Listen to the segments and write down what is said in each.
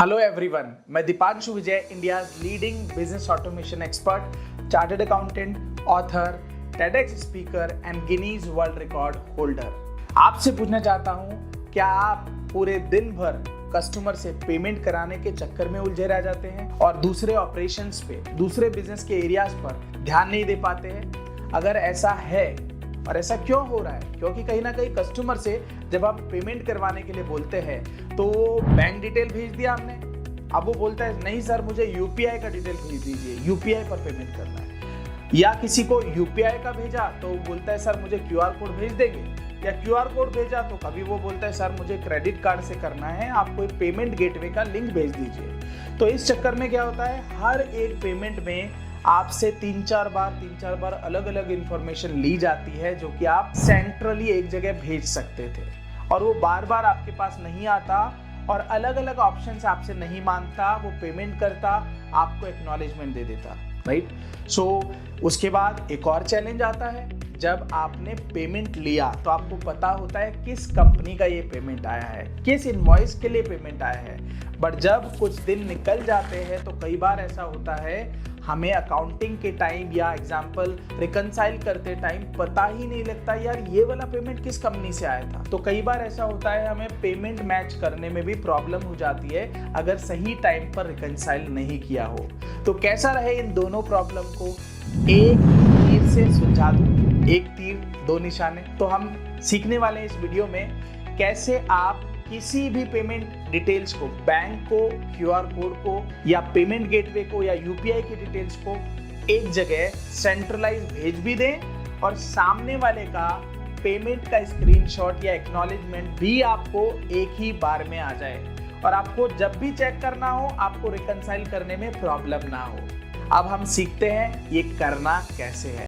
Hello everyone, मैं Deepanshu Vijay, India leading business automation expert, chartered accountant, author, TEDx speaker and Guinness world record holder. आपसे पूछना चाहता हूं, क्या आप पूरे दिन भर कस्टमर से पेमेंट कराने के चक्कर में उलझे रह जाते हैं और दूसरे ऑपरेशंस पे, दूसरे बिजनेस के एरियाज पर ध्यान नहीं दे पाते हैं? अगर ऐसा है और ऐसा क्यों हो रहा है, क्योंकि कहीं ना कहीं कस्टमर से जब आप पेमेंट करवाने के लिए बोलते हैं तो बैंक डिटेल भेज दिया हमने, अब वो बोलता है नहीं सर मुझे यूपीआई का डिटेल भेज दीजिए, यूपीआई पर पेमेंट करना है। या किसी को यूपीआई का भेजा तो वो बोलता है सर मुझे क्यूआर कोड भेज देंगे, या क्यूआर कोड भेजा तो कभी वो बोलता है सर मुझे क्रेडिट कार्ड से करना है, आप कोई पेमेंट गेटवे का लिंक भेज दीजिए। तो इस चक्कर में क्या होता है, हर एक पेमेंट में आपसे तीन चार बार अलग अलग इंफॉर्मेशन ली जाती है जो कि आप सेंट्रली एक जगह भेज सकते थे, और वो बार बार आपके पास नहीं आता और अलग अलग ऑप्शन से आपसे नहीं मांगता, वो पेमेंट करता, आपको एक्नॉलेजमेंट दे देता, राइट। सो उसके बाद एक और चैलेंज आता है, जब आपने पेमेंट लिया तो आपको पता होता है किस कंपनी का ये पेमेंट आया है, किस इनवॉइस के लिए पेमेंट आया है, बट जब कुछ दिन निकल जाते हैं तो कई बार ऐसा होता है हमें अकाउंटिंग के टाइम या एग्जाम्पल रिकंसाइल करते टाइम पता ही नहीं लगता यार ये वाला पेमेंट किस कंपनी से आया था। तो कई बार ऐसा होता है हमें पेमेंट मैच करने में भी प्रॉब्लम हो जाती है अगर सही टाइम पर रिकंसाइल नहीं किया हो। तो कैसा रहे इन दोनों प्रॉब्लम को एक तीर से सुलझा दूं, एक तीर दो निशाने। तो हम सीखने वाले हैं इस वीडियो में कैसे आप किसी भी पेमेंट डिटेल्स को, बैंक को, क्यूआर कोड को या पेमेंट गेटवे को या यूपीआई की डिटेल्स को एक जगह सेंट्रलाइज भेज भी दें और सामने वाले का पेमेंट का स्क्रीनशॉट या एक्नॉलेजमेंट भी आपको एक ही बार में आ जाए और आपको जब भी चेक करना हो आपको रिकंसाइल करने में प्रॉब्लम ना हो। अब हम सीखते हैं ये करना कैसे है।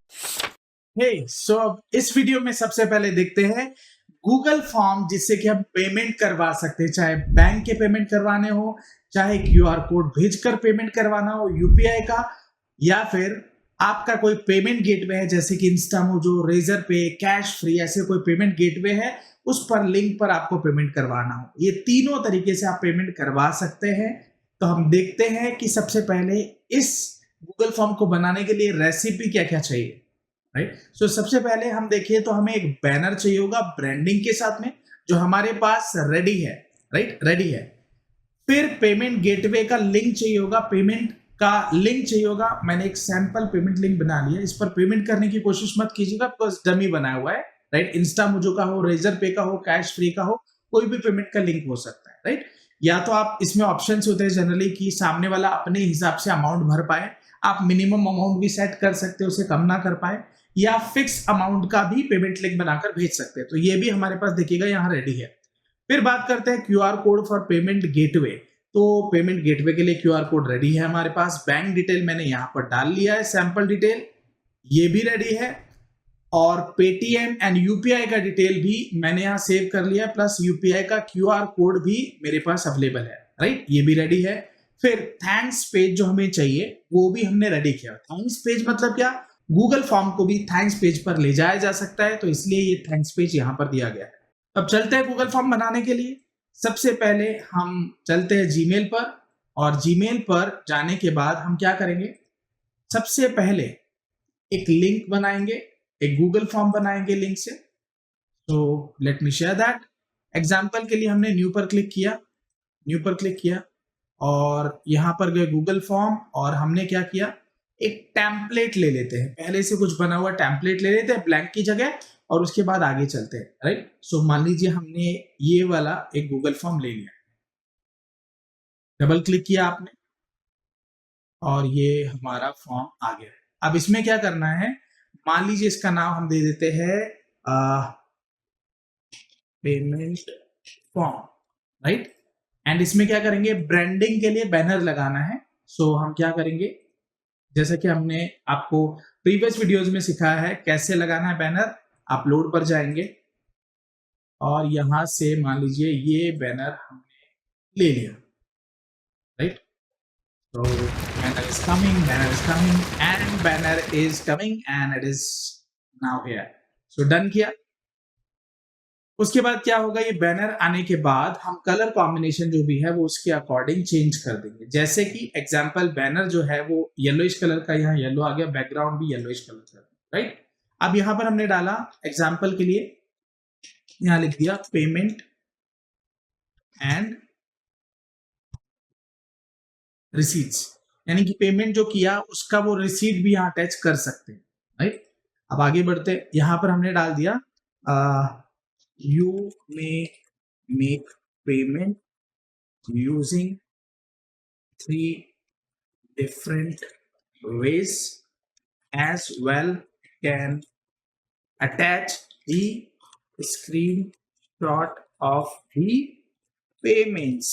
अब इस वीडियो में सबसे पहले देखते हैं गूगल फॉर्म जिससे कि हम पेमेंट करवा सकते हैं, चाहे बैंक के पेमेंट करवाने हो, चाहे क्यूआर कोड भेजकर पेमेंट करवाना हो यूपीआई का, या फिर आपका कोई पेमेंट गेटवे है जैसे कि इंस्टामोजो, रेजर पे, कैश फ्री, ऐसे कोई पेमेंट गेटवे है उस पर लिंक पर आपको पेमेंट करवाना हो। ये तीनों तरीके से आप पेमेंट करवा सकते हैं। तो हम देखते हैं कि सबसे पहले इस गूगल फॉर्म को बनाने के लिए रेसिपी क्या क्या चाहिए, राइट। सो सबसे पहले हम देखिए तो हमें एक बैनर चाहिए होगा ब्रांडिंग के साथ में, जो हमारे पास रेडी है, राइट, रेडी है। फिर पेमेंट गेटवे का लिंक चाहिए होगा, पेमेंट का लिंक चाहिए होगा। मैंने एक सैंपल पेमेंट लिंक बना लिया, इस पर पेमेंट करने की कोशिश मत कीजिएगा बिकॉज डमी बनाया हुआ है, राइट। इंस्टामोजो का हो, रेजर पे का हो, कैश फ्री का हो, कोई भी पेमेंट का लिंक हो सकता है, राइट। या तो आप इसमें ऑप्शन होते हैं जनरली कि सामने वाला अपने हिसाब से अमाउंट भर पाए, आप मिनिमम अमाउंट भी सेट कर सकते हो, उसे कम ना कर पाए, या फिक्स अमाउंट का भी पेमेंट लिंक बनाकर भेज सकते हैं। तो ये भी हमारे पास देखिएगा यहाँ रेडी है। फिर बात करते हैं QR code for payment gateway. तो पेमेंट गेटवे के लिए क्यूआर कोड रेडी है हमारे पास। बैंक डिटेल मैंने यहाँ पर डाल लिया है, सैंपल डिटेल ये भी रेडी है, और पेटीएम एंड यूपीआई का डिटेल भी मैंने यहाँ सेव कर लिया, प्लस यूपीआई का क्यूआर कोड भी मेरे पास अवेलेबल है, राइट, ये भी रेडी है। फिर थैंक्स पेज जो हमें चाहिए वो भी हमने रेडी किया। थैंक्स पेज मतलब क्या, गूगल फॉर्म को भी थैंक्स पेज पर ले जाया जा सकता है, तो इसलिए ये थैंक्स पेज यहां पर दिया गया है। अब चलते हैं गूगल फॉर्म बनाने के लिए। सबसे पहले हम चलते हैं जीमेल पर, और जीमेल पर जाने के बाद हम क्या करेंगे, सबसे पहले एक लिंक बनाएंगे, एक गूगल फॉर्म बनाएंगे लिंक से। तो let me share that. Example के लिए हमने न्यू पर क्लिक किया, और यहां पर गए गूगल फॉर्म, और हमने क्या किया, एक टेम्पलेट ले लेते हैं, पहले से कुछ बना हुआ टेम्पलेट ले लेते हैं ब्लैंक की जगह, और उसके बाद आगे चलते हैं, राइट। सो मान लीजिए हमने ये वाला एक गूगल फॉर्म ले लिया, डबल क्लिक किया आपने, और ये हमारा फॉर्म आ गया। अब इसमें क्या करना है, मान लीजिए इसका नाम हम दे देते हैं पेमेंट फॉर्म, राइट। एंड इसमें क्या करेंगे, ब्रांडिंग के लिए बैनर लगाना है। सो हम क्या करेंगे, जैसा कि हमने आपको प्रीवियस वीडियोस में सिखाया है कैसे लगाना है बैनर, अपलोड पर जाएंगे और यहां से मान लीजिए ये बैनर हमने ले लिया, राइट। तो banner is coming and banner is coming and it is now here. So done किया। उसके बाद क्या होगा, ये बैनर आने के बाद हम कलर कॉम्बिनेशन जो भी है वो उसके अकॉर्डिंग चेंज कर देंगे। जैसे कि एग्जांपल बैनर जो है वो येलोइश कलर का, यहाँ येलो आ गया, बैकग्राउंड भी येलोइश कलर का, राइट। अब यहाँ पर हमने डाला एग्जांपल के लिए, यहाँ लिख दिया पेमेंट एंड रिसीट्स, यानी कि पेमेंट जो किया उसका वो रिसीट भी यहाँ अटैच कर सकते हैं, राइट। अब आगे बढ़ते, यहाँ पर हमने डाल दिया you may make payment using 3 different ways, as well can attach the screenshot of the payments,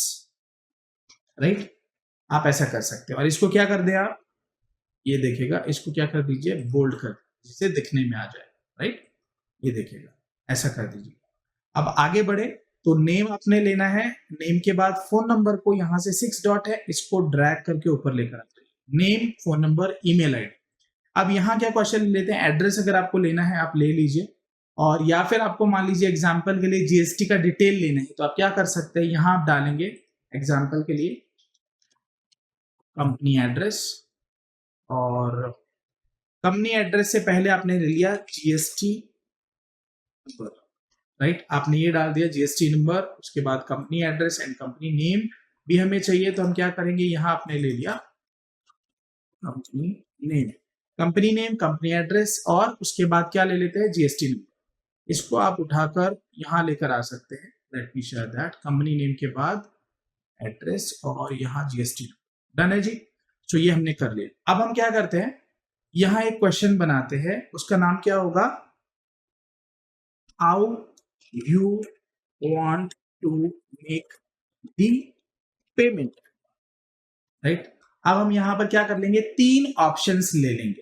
right। आप ऐसा कर सकते हो। और इसको क्या कर दे आप, ये देखेगा, इसको क्या कर दीजिए, बोल्ड कर, जिससे दिखने में आ जाए, राइट। ये देखेगा, ऐसा कर दीजिए। अब आगे बढ़े तो नेम आपने लेना है, नेम के बाद फोन नंबर को, यहां से 6 डॉट है, इसको ड्रैग करके ऊपर लेकर आते हैं, name, phone number, email ID. अब यहाँ क्या क्वेश्चन लेते हैं, एड्रेस अगर आपको लेना है आप ले लीजिए, और या फिर आपको मान लीजिए एग्जाम्पल के लिए जीएसटी का डिटेल लेना है तो आप क्या कर सकते हैं, यहाँ आप डालेंगे एग्जाम्पल के लिए कंपनी एड्रेस, और कंपनी एड्रेस से पहले आपने ले लिया जीएसटी नंबर, राइट। आपने ये डाल दिया जीएसटी नंबर, उसके बाद company address and company name भी हमें चाहिए, तो हम क्या करेंगे, यहाँ आपने ले लिया company name, company name, company address, और उसके बाद क्या ले लेते हैं, जीएसटी नंबर। इसको आप उठाकर यहाँ लेकर आ सकते हैं, let me share that, company name के बाद एड्रेस और यहाँ जीएसटी नंबर, डन है जी। तो ये हमने कर लिया। अब हम क्या करते हैं, यहाँ एक क्वेश्चन बनाते हैं, उसका नाम क्या होगा, how you want to make the payment, right। अब हम यहां पर क्या कर लेंगे, 3 ऑप्शंस ले लेंगे।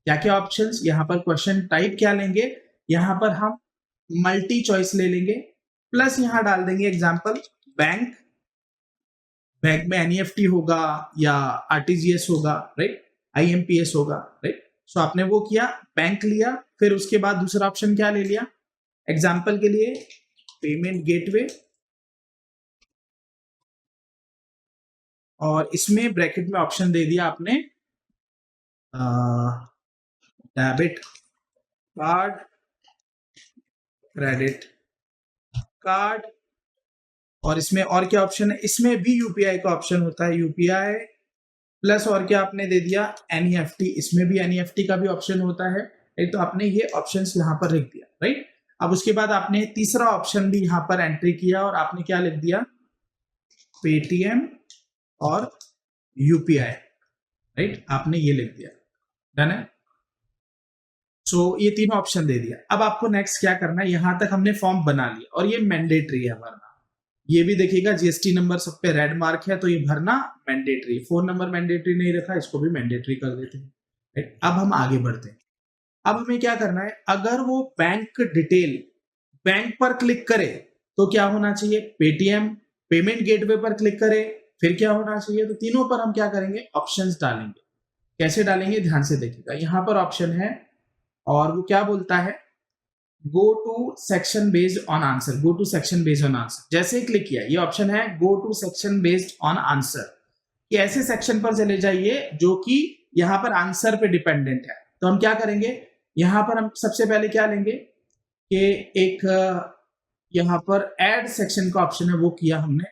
क्या क्या ऑप्शंस, यहां पर क्वेश्चन टाइप क्या लेंगे, यहां पर हम मल्टी चॉइस ले लेंगे, प्लस यहां डाल देंगे एग्जांपल बैंक, बैंक में एनईएफटी होगा या आरटीजीएस होगा, राइट, आईएमपीएस होगा, राइट। सो आपने वो किया, बैंक लिया, फिर उसके बाद दूसरा ऑप्शन क्या ले लिया, एग्जाम्पल के लिए पेमेंट गेटवे, और इसमें ब्रैकेट में ऑप्शन दे दिया आपने डेबिट कार्ड, क्रेडिट कार्ड, और इसमें और क्या ऑप्शन है, इसमें भी यूपीआई का ऑप्शन होता है, यूपीआई प्लस और क्या आपने दे दिया, एनईएफटी, इसमें भी एनईएफटी का भी ऑप्शन होता है, तो आपने ये ऑप्शंस यहां पर लिख दिया, राइट। अब उसके बाद आपने तीसरा ऑप्शन भी यहां पर एंट्री किया, और आपने क्या लिख दिया, पेटीएम और यूपीआई, राइट, आपने ये लिख दिया, डन है। सो ये तीनों ऑप्शन दे दिया। अब आपको नेक्स्ट क्या करना है, यहां तक हमने फॉर्म बना लिया, और ये मैंडेटरी है भरना, ये भी देखिएगा जीएसटी नंबर सब पे रेड मार्क है, तो ये भरना मैंडेटरी, फोन नंबर मैंडेटरी नहीं रखा, इसको भी मैंडेटरी कर देते हैं, राइट। अब हम आगे बढ़ते हैं। अब हमें क्या करना है, अगर वो बैंक डिटेल बैंक पर क्लिक करे तो क्या होना चाहिए, पेटीएम, पेमेंट गेटवे पर क्लिक करे फिर क्या होना चाहिए, तो तीनों पर हम क्या करेंगे, ऑप्शंस डालेंगे। कैसे डालेंगे, ध्यान से देखिएगा, यहां पर ऑप्शन है, और वो क्या बोलता है, go to section based on answer, go to section based on answer. जैसे ही क्लिक किया, ये ऑप्शन है go to section based on answer, कि ऐसे सेक्शन पर चले जाइए जो कि यहां पर आंसर पे डिपेंडेंट है। तो हम क्या करेंगे, यहां पर हम सबसे पहले क्या लेंगे कि एक यहां पर ऐड सेक्शन का ऑप्शन है, वो किया हमने,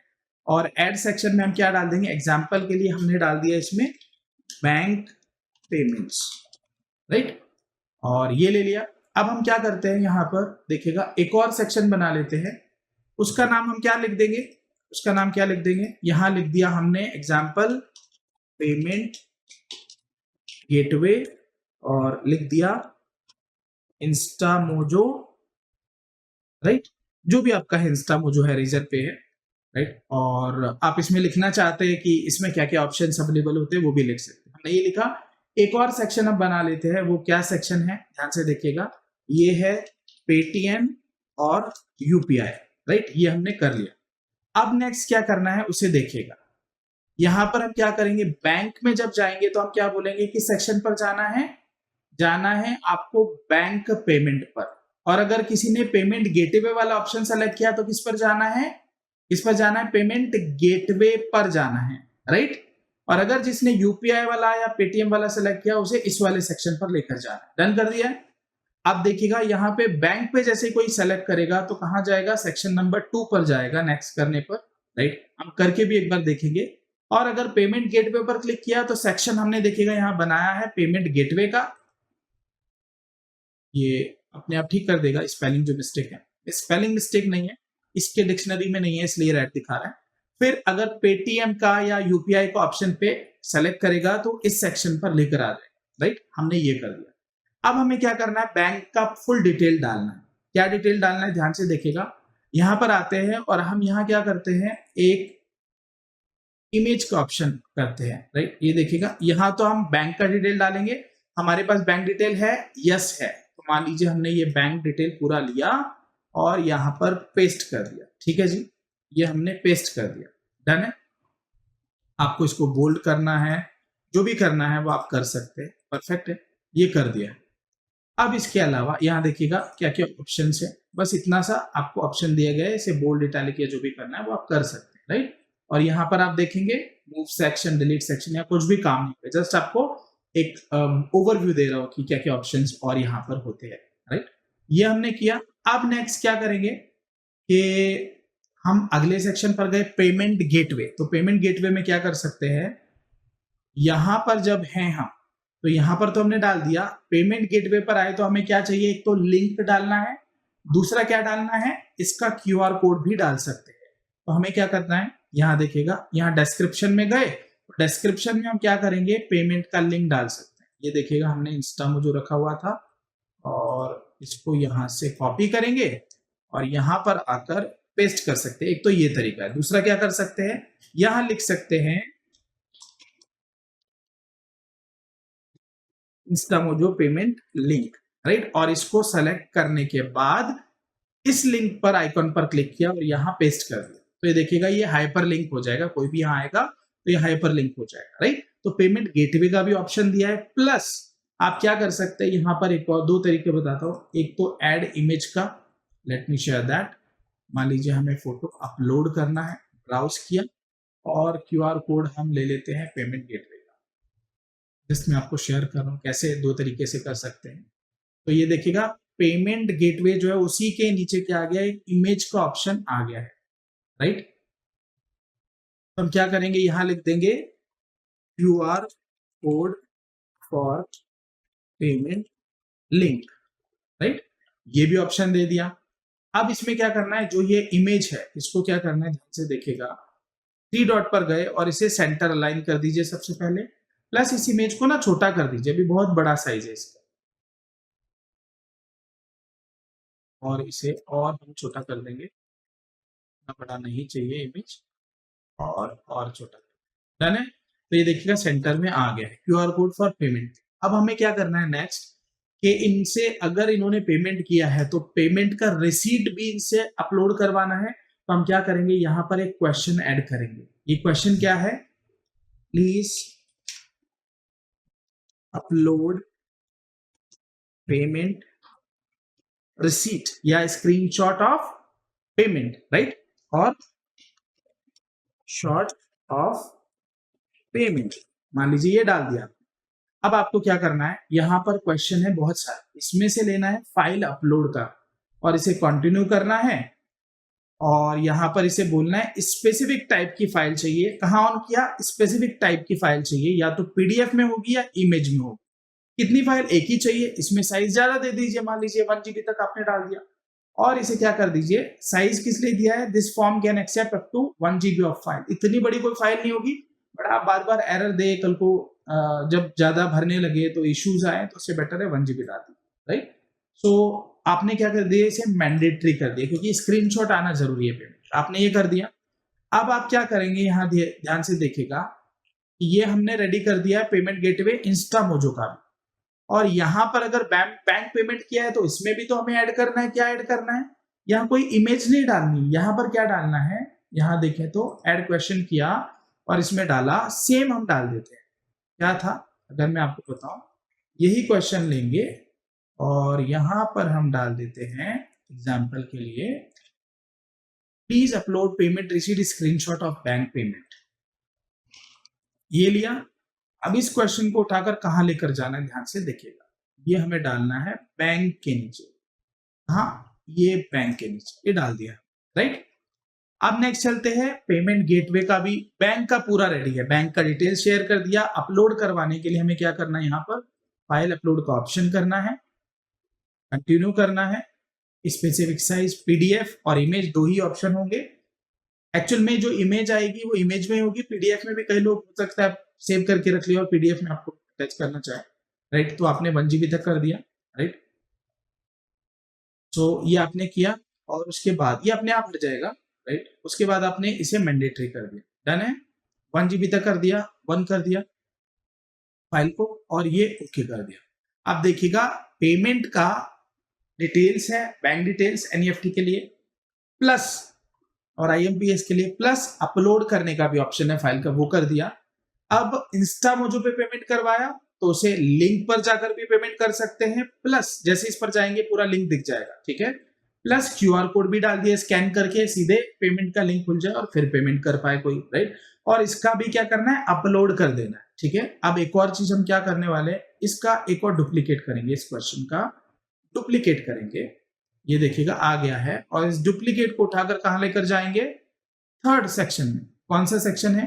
और ऐड सेक्शन में हम क्या डाल देंगे, एग्जांपल के लिए हमने डाल दिया इसमें बैंक पेमेंट्स, राइट, और ये ले लिया। अब हम क्या करते हैं, यहां पर देखिएगा एक और सेक्शन बना लेते हैं, उसका नाम हम क्या लिख देंगे, उसका नाम क्या लिख देंगे, यहां लिख दिया हमने एग्जांपल पेमेंट गेटवे, और लिख दिया इंस्टा मोजो, राइट, जो भी आपका है इंस्टा मोजो है, रेजर पे है, राइट। और आप इसमें लिखना चाहते हैं कि इसमें क्या क्या ऑप्शंस अवेलेबल होते हैं, वो भी लिख सकते हैं। हमने ये लिखा। एक और सेक्शन अब बना लेते हैं, वो क्या सेक्शन है, ध्यान से देखिएगा, ये है पेटीएम और यूपीआई, राइट, ये हमने कर लिया। अब नेक्स्ट क्या करना है उसे देखिएगा। यहां पर हम क्या करेंगे, बैंक में जब जाएंगे तो हम क्या बोलेंगे कि सेक्शन पर जाना है आपको बैंक पेमेंट पर, और अगर किसी ने पेमेंट गेटवे वाला ऑप्शन सेलेक्ट किया तो किस पर जाना है, किस पर जाना है, पेमेंट गेटवे पर जाना है, राइट। और अगर जिसने यूपीआई वाला या पेटीएम वाला सेलेक्ट किया उसे इस वाले सेक्शन पर लेकर जाना है। डन कर दिया है। अब देखिएगा यहाँ पे बैंक पे जैसे कोई सेलेक्ट करेगा तो कहां जाएगा, सेक्शन नंबर 2 पर जाएगा नेक्स्ट करने पर, राइट। हम करके भी एक बार देखेंगे। और अगर पेमेंट गेटवे पर क्लिक किया तो सेक्शन हमने देखिएगा यहाँ बनाया है पेमेंट गेटवे का, ये अपने आप ठीक कर देगा स्पेलिंग जो मिस्टेक है, स्पेलिंग मिस्टेक नहीं है, इसके डिक्शनरी में नहीं है इसलिए रेड दिखा रहा है। फिर अगर पेटीएम का या यूपीआई का ऑप्शन पे सेलेक्ट करेगा तो इस सेक्शन पर लेकर आ जाए, राइट। हमने ये कर दिया। अब हमें क्या करना है, बैंक का फुल डिटेल डालना है। क्या डिटेल डालना है, ध्यान से देखिएगा। यहां पर आते हैं और हम यहां क्या करते हैं, एक इमेज का ऑप्शन करते हैं, राइट। ये देखिएगा यहां तो हम बैंक का डिटेल डालेंगे, हमारे पास बैंक डिटेल है, यस है, तो मान लीजिए हमने ये बैंक डिटेल पूरा लिया और यहां पर पेस्ट कर दिया, ठीक है जी, ये हमने पेस्ट कर दिया, डन है। आपको इसको बोल्ड करना है, जो भी करना है वो आप कर सकते हैं, परफेक्ट है, ये कर दिया। अब इसके अलावा यहाँ देखिएगा क्या क्या ऑप्शन है, बस इतना सा आपको ऑप्शन दिया गया है, इसे बोल्ड इटैलिक या जो भी करना है वो आप कर सकते हैं, राइट। और यहाँ पर आप देखेंगे मूव सेक्शन, डिलीट सेक्शन या कुछ भी काम नहीं है, जस्ट आपको एक ओवरव्यू दे रहा हूँ कि क्या क्या ऑप्शंस और यहाँ पर होते हैं, राइट। ये हमने किया। अब नेक्स्ट क्या करेंगे कि हम अगले सेक्शन पर गए, पेमेंट गेटवे। तो पेमेंट गेटवे में क्या कर सकते हैं, यहां पर जब हैं हम तो यहां पर तो हमने डाल दिया, पेमेंट गेटवे पर आए तो हमें क्या चाहिए, एक तो लिंक डालना है, दूसरा क्या डालना है, इसका क्यूआर कोड भी डाल सकते हैं। तो हमें क्या करना है, यहां देखिएगा, यहां डिस्क्रिप्शन में गए, डिस्क्रिप्शन में हम क्या करेंगे, पेमेंट का लिंक डाल सकते हैं। ये देखिएगा हमने इंस्टामो जो रखा हुआ था और इसको यहां से कॉपी करेंगे और यहां पर आकर पेस्ट कर सकते हैं। एक तो ये तरीका है। दूसरा क्या कर सकते हैं, यहां लिख सकते हैं इंस्टामोजो पेमेंट लिंक, राइट। और इसको सेलेक्ट करने के बाद इस लिंक पर आइकॉन पर क्लिक किया और यहां पेस्ट कर दिया, तो ये देखिएगा ये हाइपर लिंक हो जाएगा। कोई भी यहां आएगा तो ये हाइपर लिंक हो जाएगा, राइट। तो पेमेंट गेटवे का भी ऑप्शन दिया है, प्लस आप क्या कर सकते हैं, यहां पर एक और दो तरीके बताता हूं। एक तो ऐड इमेज का, लेट मी शेयर दैट। मान लीजिए हमें फोटो अपलोड करना है, ब्राउज किया और क्यूआर कोड हम ले लेते हैं पेमेंट गेटवे का, जिसमें आपको शेयर कर रहा हूं कैसे दो तरीके से कर सकते हैं। तो ये देखिएगा पेमेंट गेटवे जो है उसी के नीचे क्या आ गया, एक इमेज का ऑप्शन आ गया है, राइट। तो हम क्या करेंगे, यहां लिख देंगे QR code for payment link, right. ये भी ऑप्शन दे दिया। अब इसमें क्या करना है, जो ये इमेज है इसको क्या करना है, ध्यान से देखिएगा, 3 डॉट पर गए और इसे सेंटर अलाइन कर दीजिए सबसे पहले, प्लस इस इमेज को ना छोटा कर दीजिए, अभी बहुत बड़ा साइज है इसका, और इसे और हम छोटा कर देंगे, इतना बड़ा नहीं चाहिए इमेज, और छोटा, डन है। तो ये देखिएगा सेंटर में आ गया है क्यूआर कोड फॉर पेमेंट। अब हमें क्या करना है नेक्स्ट, कि इनसे अगर इन्होंने पेमेंट किया है तो पेमेंट का रिसीट भी इनसे अपलोड करवाना है। तो हम क्या करेंगे, यहां पर एक क्वेश्चन ऐड करेंगे। ये क्वेश्चन क्या है, प्लीज अपलोड पेमेंट रिसीट या स्क्रीनशॉट ऑफ पेमेंट, राइट, और शॉट ऑफ पेमेंट, मान लीजिए ये डाल दिया। अब आपको क्या करना है, यहां पर क्वेश्चन है बहुत सारे, इसमें से लेना है फाइल अपलोड का और इसे कंटिन्यू करना है, और यहां पर इसे बोलना है स्पेसिफिक टाइप की फाइल चाहिए। कहां ऑन किया, स्पेसिफिक टाइप की फाइल चाहिए, या तो पीडीएफ में होगी या इमेज में होगी। कितनी फाइल, एक ही चाहिए, इसमें साइज ज्यादा दे दीजिए, मान लीजिए 1 GB तक आपने डाल दिया, और इसे क्या कर दीजिए, साइज किस लिए दिया है, this form can accept up to 1 GB of file. इतनी बड़ी कोई फाइल नहीं होगी, बट आप बार बार एरर दे, कल को जब ज्यादा भरने लगे तो इश्यूज आए, तो उससे बेटर है 1 GB डाल दी, राइट। सो आपने क्या कर दिया, इसे मैंडेटरी कर दिया, क्योंकि स्क्रीनशॉट आना जरूरी है पेमेंट, आपने ये कर दिया। अब आप क्या करेंगे, यहाँ ध्यान से देखिएगा, ये हमने रेडी कर दिया है पेमेंट गेटवे इंस्टामोजो का भी, और यहाँ पर अगर बैंक पेमेंट किया है तो इसमें भी तो हमें ऐड करना है। क्या ऐड करना है, यहाँ कोई इमेज नहीं डालनी, यहाँ पर क्या डालना है, यहाँ देखें तो ऐड क्वेश्चन किया और इसमें डाला, सेम हम डाल देते हैं। क्या था, अगर मैं आपको बताऊं, यही क्वेश्चन लेंगे और यहां पर हम डाल देते हैं एग्जाम्पल के लिए, please upload payment receipt screenshot of bank payment. ये लिया। अब इस क्वेश्चन को उठाकर कहां लेकर जाना है, ध्यान से देखिएगा। ये हमें डालना है बैंक के नीचे। हाँ, ये बैंक के नीचे ये डाल दिया, राइट। अब नेक्स्ट चलते हैं, पेमेंट गेटवे का भी बैंक का पूरा रेडी है, बैंक का डिटेल शेयर कर दिया। अपलोड करवाने के लिए हमें क्या करना है, यहाँ पर फाइल अपलोड का ऑप्शन करना है, कंटिन्यू करना है। स्पेसिफिक साइज पीडीएफ और इमेज दो ही ऑप्शन होंगे। एक्चुअल में जो इमेज आएगी वो इमेज में होगी, पीडीएफ में भी कई लोग हो सकता है सेव करके रख लिया और पीडीएफ में आपको अटैच करना चाहे, राइट। तो आपने 1 GB तक कर दिया, राइट। तो ये आपने किया और उसके बाद ये अपने आप हट जाएगा, राइट। उसके बाद आपने इसे मैंडेटरी कर दिया, डन है। 1 GB तक कर दिया, 1 कर दिया फाइल को और ये ओके कर दिया। अब देखिएगा पेमेंट का डिटेल्स है, बैंक डिटेल्स एनईएफटी के लिए प्लस और आईएमपीएस के लिए प्लस अपलोड करने का भी ऑप्शन है फाइल का, वो कर दिया। अब इंस्टामोजो पे पेमेंट करवाया तो उसे लिंक पर जाकर भी पेमेंट कर सकते हैं, प्लस जैसे इस पर जाएंगे पूरा लिंक दिख जाएगा, ठीक है। प्लस क्यूआर कोड भी डाल दिया, स्कैन करके सीधे पेमेंट का लिंक खुल जाए और फिर पेमेंट कर पाए कोई, राइट। और इसका भी क्या करना है, अपलोड कर देना है, ठीक है। अब एक और चीज हम क्या करने वाले हैं, इसका एक और डुप्लीकेट करेंगे, इस क्वेश्चन का डुप्लीकेट करेंगे। ये देखिएगा आ गया है और इस डुप्लीकेट को उठाकर कहां लेकर जाएंगे, थर्ड सेक्शन में। कौन सा सेक्शन है,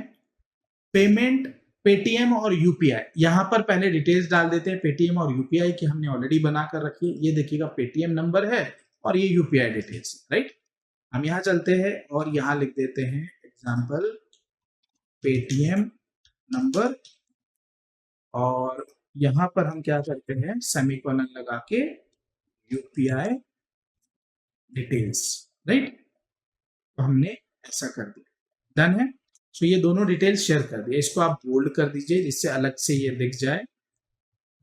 पेमेंट पेटीएम और यूपीआई। यहां पर पहले डिटेल्स डाल देते हैं पेटीएम और यूपीआई की, हमने ऑलरेडी बनाकर रखी है। ये देखिएगा पेटीएम नंबर है और ये यूपीआई डिटेल्स, राइट। हम यहां चलते हैं और यहां लिख देते हैं एग्जांपल पेटीएम नंबर और यहां पर हम क्या करते हैं, सेमीकोलन लगा के यूपीआई डिटेल्स, राइट। तो हमने ऐसा कर दिया, डन है। तो ये दोनों डिटेल्स शेयर कर दिए, इसको आप बोल्ड कर दीजिए जिससे अलग से ये दिख जाए,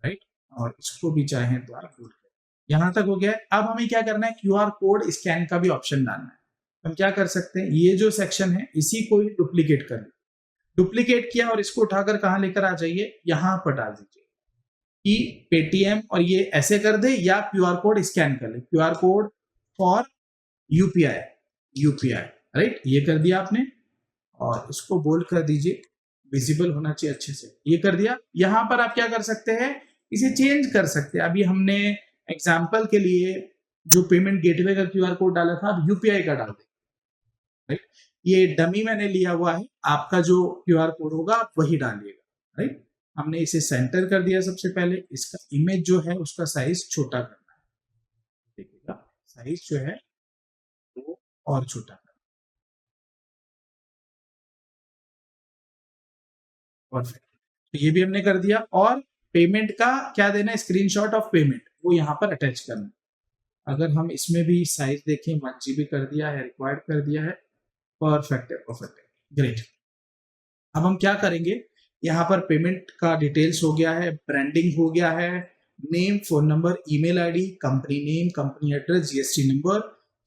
राइट। और इसको भी चाहें तो आप बोल्ड कर, यहां तक हो गया। अब हमें क्या करना है, क्यूआर कोड स्कैन का भी ऑप्शन डालना है। हम क्या कर सकते हैं, ये जो सेक्शन है इसी को ही डुप्लीकेट कर, डुप्लीकेट किया और इसको उठाकर कहां लेकर आ जाइए, यहां पर डाल दीजिए कि पेटीएम और ये ऐसे कर दे या क्यूआर कोड स्कैन कर ले, QR code for UPI, UPI, right. ये कर दिया आपने और इसको बोल्ड कर दीजिए, विजिबल होना चाहिए अच्छे से, ये कर दिया। यहां पर आप क्या कर सकते हैं, इसे चेंज कर सकते हैं। अभी हमने एग्जांपल के लिए जो पेमेंट गेटवे का क्यूआर कोड डाला था, अब यूपीआई का डाल दें, राइट। ये डमी मैंने लिया हुआ है, आपका जो क्यूआर कोड होगा आप वही डालिएगा, राइट। हमने इसे सेंटर कर दिया। सबसे पहले इसका इमेज जो है उसका साइज छोटा करना है, देखिएगा साइज जो है वो और छोटा करना, परफेक्ट। तो ये भी हमने कर दिया और पेमेंट का क्या देना है, स्क्रीनशॉट ऑफ पेमेंट वो यहाँ पर अटैच करना। अगर हम इसमें भी साइज देखें 1 GB कर दिया है, रिक्वायर्ड कर दिया है, परफेक्ट है, परफेक्ट है, ग्रेट। अब हम क्या करेंगे, यहाँ पर पेमेंट का डिटेल्स हो गया है, ब्रांडिंग हो गया है, name, phone number, email ID, company name, company address, GST number,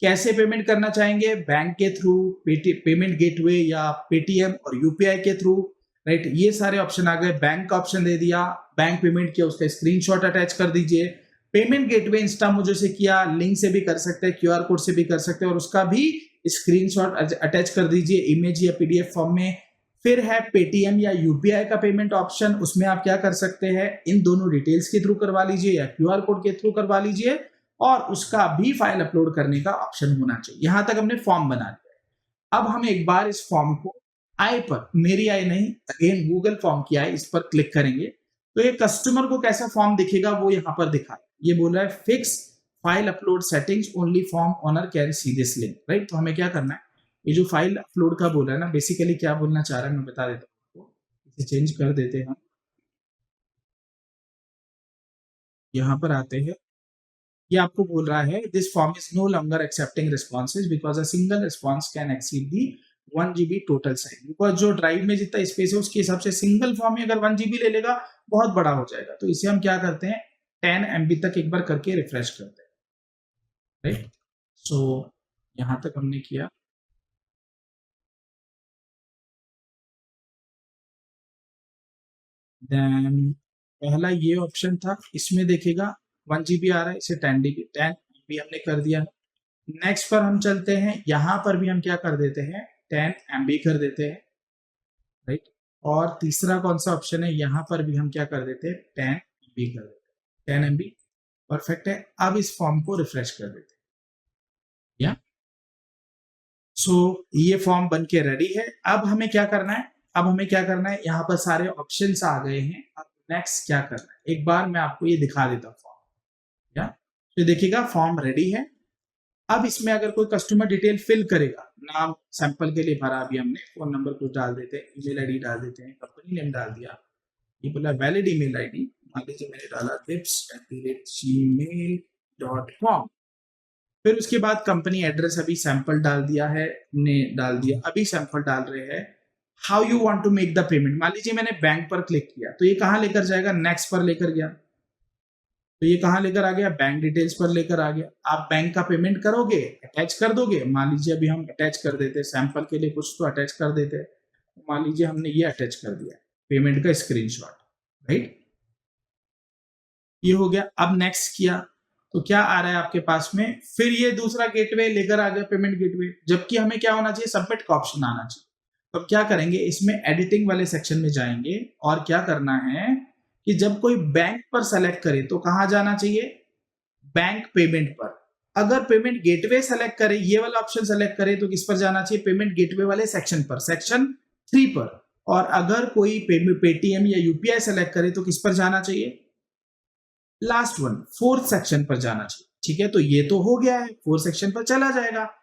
कैसे पेमेंट करना चाहेंगे, बैंक के थ्रू, पेमेंट गेटवे या पेटीएम और यूपीआई के थ्रू, राइट। ये सारे ऑप्शन आ गए। बैंक का ऑप्शन दे दिया, बैंक पेमेंट किया उसका स्क्रीनशॉट अटैच कर दीजिए। पेमेंट गेटवे इंस्टामोजो से किया, लिंक से भी कर सकते हैं, क्यूआर कोड से भी कर सकते हैं और उसका भी स्क्रीनशॉट अटैच कर दीजिए इमेज या पीडीएफ फॉर्म में। फिर है पेटीएम या यूपीआई का पेमेंट ऑप्शन, उसमें आप क्या कर सकते हैं, इन दोनों डिटेल्स के थ्रू करवा लीजिए या क्यूआर कोड के थ्रू करवा लीजिए और उसका भी फाइल अपलोड करने का ऑप्शन होना चाहिए। यहां तक हमने फॉर्म बना लिया। अब हम एक बार इस फॉर्म को आई पर, मेरी आई नहीं, अगेन गूगल फॉर्म की आई, इस पर क्लिक करेंगे तो ये कस्टमर को कैसा फॉर्म दिखेगा वो यहाँ पर दिखा, ये बोल रहा है fix file upload settings, only form owner can see this link, right. तो हमें क्या करना है, ये जो फाइल अपलोड का बोल रहा है ना, बेसिकली क्या बोलना चाह रहा है मैं बता देता हूँ आपको। इसे चेंज कर देते हैं हम, यहाँ पर आते हैं। ये आपको बोल रहा है this form is no longer accepting responses because a single response can exceed the 1 GB total size. Because जो ड्राइव में जितना स्पेस है उसके हिसाब से सिंगल फॉर्म में अगर 1 GB ले लेगा बहुत बड़ा हो जाएगा। तो इसे हम क्या करते हैं, 10 MB तक एक बार करके रिफ्रेश करते हैं, राइट। सो यहां तक हमने किया। देन पहला ये ऑप्शन था, इसमें देखेगा 1 GB आ रहा है, इसे 10 MB हमने कर दिया। नेक्स्ट पर हम चलते हैं, यहां पर भी हम क्या कर देते हैं 10 MB कर देते हैं, राइट। और तीसरा कौन सा ऑप्शन है, यहां पर भी हम क्या कर देते हैं 10 MB कर देते हैं, 10 MB परफेक्ट है। अब इस फॉर्म को रिफ्रेश कर देते हैं, या सो ये फॉर्म बन के रेडी है। अब हमें क्या करना है, यहाँ पर सारे ऑप्शंस आ गए हैं। अब नेक्स्ट क्या करना है, एक बार मैं आपको ये दिखा देता हूँ फॉर्म, या तो देखिएगा फॉर्म रेडी है। अब इसमें अगर कोई कस्टमर डिटेल फिल करेगा, नाम सैंपल के लिए भरा अभी हमने, फोन नंबर कुछ डाल देते हैं, ईमेल आईडी डाल देते हैं, कंपनी नेम डाल दिया, ये बोला वैलिड ईमेल आईडी, मान लीजिए मैंने डाला tips@gmail.com। फिर उसके बाद कंपनी एड्रेस अभी सैंपल डाल दिया है, हमने डाल दिया, अभी सैंपल डाल रहे हैं। How you want to make the payment, मान लीजिए मैंने बैंक पर क्लिक किया तो ये कहाँ लेकर जाएगा, नेक्स्ट पर लेकर गया, तो ये कहाँ लेकर आ गया, बैंक डिटेल्स पर लेकर आ गया। आप बैंक का पेमेंट करोगे, अटैच कर दोगे, मान लीजिए अभी हम अटैच कर देते, सैंपल के लिए कुछ तो अटैच कर देते, मान लीजिए हमने ये अटैच कर दिया पेमेंट का स्क्रीनशॉट, राइट, ये हो गया। अब नेक्स्ट किया तो क्या आ रहा है आपके पास में, फिर ये दूसरा गेटवे लेकर आ गया, पेमेंट गेटवे, जबकि हमें क्या होना चाहिए, सबमिट का ऑप्शन आना चाहिए। तो क्या करेंगे, इसमें एडिटिंग वाले सेक्शन में जाएंगे और क्या करना है कि जब कोई बैंक पर सेलेक्ट करे तो कहां जाना चाहिए, बैंक पेमेंट पर। अगर पेमेंट गेटवे सेलेक्ट करे, ये वाला ऑप्शन सेलेक्ट करे तो किस पर जाना चाहिए, पेमेंट गेटवे वाले सेक्शन पर, सेक्शन 3 पर। और अगर कोई पेटीएम या यूपीआई सेलेक्ट करे तो किस पर जाना चाहिए, लास्ट वन 4th सेक्शन पर जाना चाहिए। ठीक है, तो ये तो हो गया है, 4th सेक्शन पर चला जाएगा।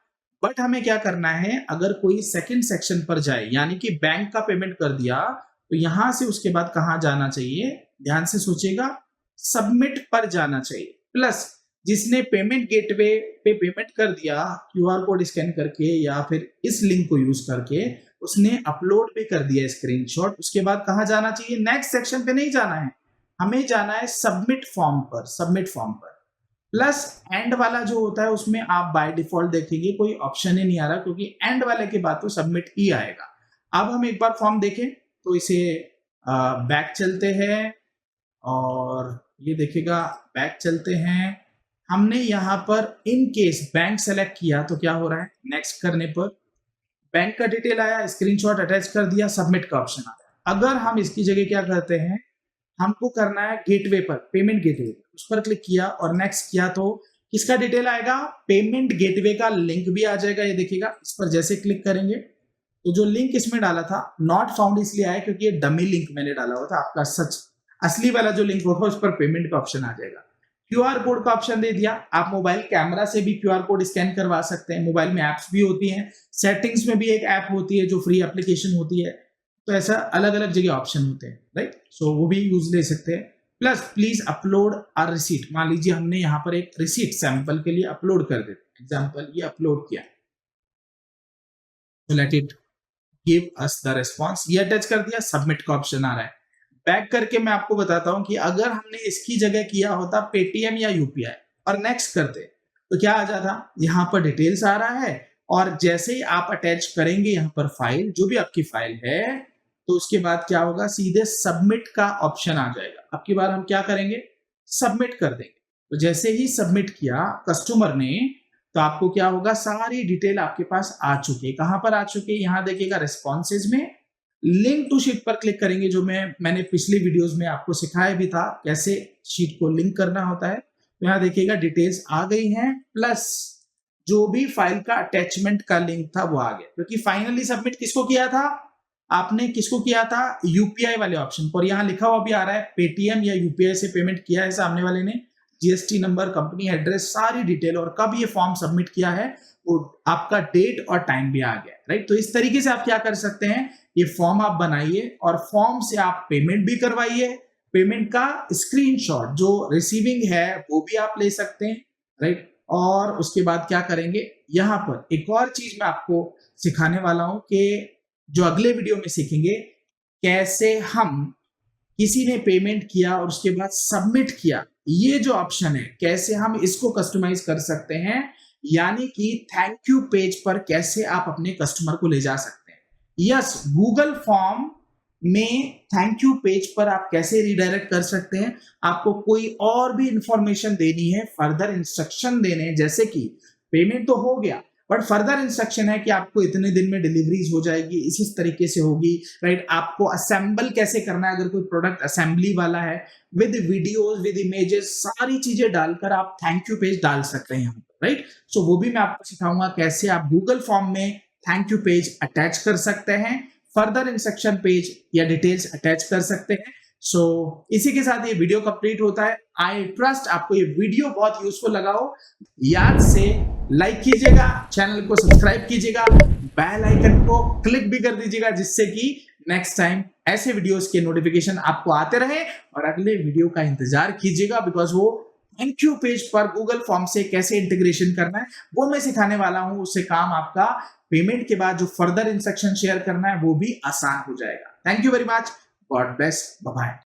बट हमें क्या करना है, अगर कोई 2nd सेक्शन पर जाए, यानी कि बैंक का पेमेंट कर दिया, तो यहां से उसके बाद कहां जाना चाहिए, ध्यान से सोचिएगा, सबमिट पर जाना चाहिए। प्लस जिसने पेमेंट गेटवे पे पेमेंट कर दिया क्यूआर कोड स्कैन करके या फिर इस लिंक को यूज करके, उसने अपलोड भी कर दिया स्क्रीनशॉट, उसके बाद कहां जाना चाहिए, नेक्स्ट सेक्शन पे नहीं जाना है, हमें जाना है सबमिट फॉर्म पर, सबमिट फॉर्म पर। प्लस एंड वाला जो होता है उसमें आप बाय डिफॉल्ट देखेंगे कोई ऑप्शन ही नहीं आ रहा, क्योंकि एंड वाले के बाद तो सबमिट ही आएगा। अब हम एक बार फॉर्म देखें तो इसे बैक चलते हैं और ये देखिएगा, बैक चलते हैं, हमने यहां पर इन केस बैंक सेलेक्ट किया तो क्या हो रहा है, नेक्स्ट करने पर बैंक का डिटेल आया, स्क्रीनशॉट अटैच कर दिया, सबमिट का ऑप्शन आया। अगर हम इसकी जगह क्या करते हैं, हमको करना है गेटवे पर, पेमेंट गेटवे, उस पर क्लिक किया और नेक्स्ट किया तो किसका डिटेल आएगा, पेमेंट गेटवे का लिंक भी आ जाएगा। ये देखिएगा, इस पर जैसे क्लिक करेंगे तो जो लिंक इसमें डाला था नॉट फाउंड इसलिए आया क्योंकि ये डमी लिंक मैंने डाला हुआ था, आपका सच असली वाला जो लिंक होगा उस पर पेमेंट का ऑप्शन आ जाएगा। क्यूआर कोड का ऑप्शन दे दिया, आप मोबाइल कैमरा से भी क्यूआर कोड स्कैन करवा सकते हैं, मोबाइल में एप्स भी होती हैं, सेटिंग्स में भी एक ऐप होती है जो फ्री एप्लीकेशन होती है, तो ऐसा अलग अलग जगह ऑप्शन होते हैं, राइट, सो वो भी यूज ले सकते हैं। Plus please upload a receipt, मान लीजिए हमने यहाँ पर एक रिसीट सैंपल के लिए अपलोड कर देते, एग्जांपल ये अपलोड किया, let it give us the response, ये अटैच कर दिया, सबमिट का ऑप्शन आ रहा है। बैक करके मैं आपको बताता हूं कि अगर हमने इसकी जगह किया होता पेटीएम या यूपीआई और नेक्स्ट करते तो क्या आ जाता, यहाँ पर डिटेल्स आ रहा है और जैसे ही आप अटैच करेंगे यहाँ पर फाइल, जो भी आपकी फाइल है, तो उसके बाद क्या होगा, सीधे सबमिट का ऑप्शन आ जाएगा। अब की बार हम क्या करेंगे, सबमिट कर देंगे। तो जैसे ही सबमिट किया कस्टमर ने, तो आपको क्या होगा, सारी डिटेल आपके पास आ चुकी है। कहां पर आ चुकी है, यहां देखिएगा रिस्पॉन्सेज में, लिंक टू शीट पर क्लिक करेंगे, जो मैंने पिछली वीडियोस में आपको सिखाया भी था कैसे शीट को लिंक करना होता है। तो यहाँ देखिएगा डिटेल्स आ गई हैं, प्लस जो भी फाइल का अटैचमेंट का लिंक था वो आ गया, क्योंकि फाइनली सबमिट किसको किया था, आपने किसको किया था, यूपीआई वाले ऑप्शन पर। यहाँ लिखा हुआ भी आ रहा है पेटीएम या यूपीआई से पेमेंट किया है सामने वाले ने, जीएसटी नंबर, कंपनी एड्रेस, सारी डिटेल और कब ये फॉर्म सबमिट किया है, वो आपका डेट और टाइम भी आ गया, राइट। तो इस तरीके से आप क्या कर सकते हैं, ये फॉर्म आप बनाइए और फॉर्म से आप पेमेंट भी करवाइए, पेमेंट का स्क्रीनशॉट जो रिसीविंग है वो भी आप ले सकते हैं, राइट। और उसके बाद क्या करेंगे, यहाँ पर एक और चीज मैं आपको सिखाने वाला हूं कि जो अगले वीडियो में सीखेंगे, कैसे हम किसी ने पेमेंट किया और उसके बाद सबमिट किया, ये जो ऑप्शन है कैसे हम इसको कस्टमाइज कर सकते हैं, यानी कि थैंक यू पेज पर कैसे आप अपने कस्टमर को ले जा सकते हैं। यस, गूगल फॉर्म में थैंक यू पेज पर आप कैसे रिडायरेक्ट कर सकते हैं। आपको कोई और भी इंफॉर्मेशन देनी है, फर्दर इंस्ट्रक्शन देने हैं, जैसे कि पेमेंट तो हो गया बट फर्दर इंस्ट्रक्शन है कि आपको इतने दिन में डिलीवरीज हो जाएगी, इसी तरीके से होगी, राइट। आपको असेंबल कैसे करना है, अगर कोई प्रोडक्ट असेंबली वाला है, विद वीडियोस विद इमेजेस, सारी चीजें डालकर आप थैंक यू पेज डाल सकते हैं यहाँ पर, राइट। सो वो भी मैं आपको सिखाऊंगा कैसे आप गूगल फॉर्म में थैंक यू पेज अटैच कर सकते हैं, फर्दर इंस्ट्रक्शन पेज या डिटेल्स अटैच कर सकते हैं। सो इसी के साथ ये वीडियो कंप्लीट होता है। आई ट्रस्ट आपको ये वीडियो बहुत यूजफुल लगा हो। याद से लाइक कीजिएगा, चैनल को सब्सक्राइब कीजिएगा, बेल आइकन को क्लिक भी कर दीजिएगा, जिससे कि नेक्स्ट टाइम ऐसे वीडियोस के नोटिफिकेशन आपको आते रहे। और अगले वीडियो का इंतजार कीजिएगा, बिकॉज वो थैंक यू पेज पर गूगल फॉर्म से कैसे इंटीग्रेशन करना है वो मैं सिखाने वाला हूं। उससे काम आपका पेमेंट के बाद जो फर्दर इंस्ट्रक्शन शेयर करना है वो भी आसान हो जाएगा। Thank you very much, god bless, bye bye.